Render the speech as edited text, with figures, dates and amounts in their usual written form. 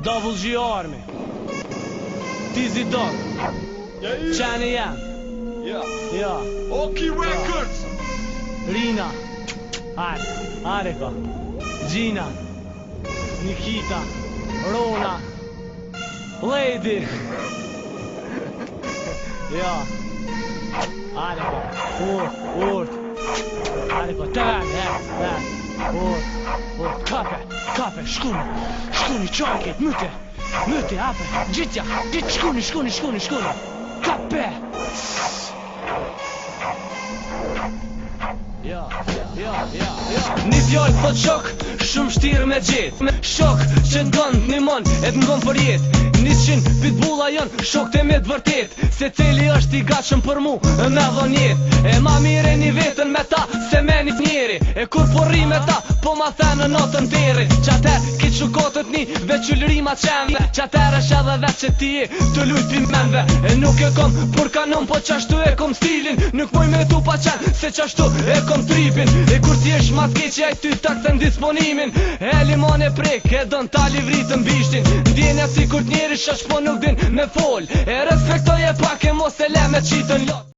Double G Army Tizi Dog Qeni jam Ja Oki Records Rina Are ka Gjina Nikita Rona Lady Ja Are ka Urt Are ka Tëven Urt Kape Shkuni qarket Myte ape Gjitja Shkuni Kape Ja Një fjallë thot shok Shumë shtirë me gjet Shok që ndon një mon E t'ngon për jet 100 pitbulla jon Shok të me t'vërtet Se cili është I gatshëm për mu Me dhon jet E ma mire një vetën me ta Se me një njeri E kur porri me ta Po ma the në notën deri Qater kitë shukotët një Veq ullëri ma qenve Qater është edhe veç që ti Të lujt pimenve E nuk e kom për kanon Po qashtu e kom stilin Nuk moj me tu pa qen Se qashtu e kom tripin E kur ti esh mat keqe Aj ty tak të ndisponimin E limon e prek E don ta livritën bishtin Ndjenja si kur t'njeri shash po nuk din me fol E respektoj e pak e mos e le me qitën lot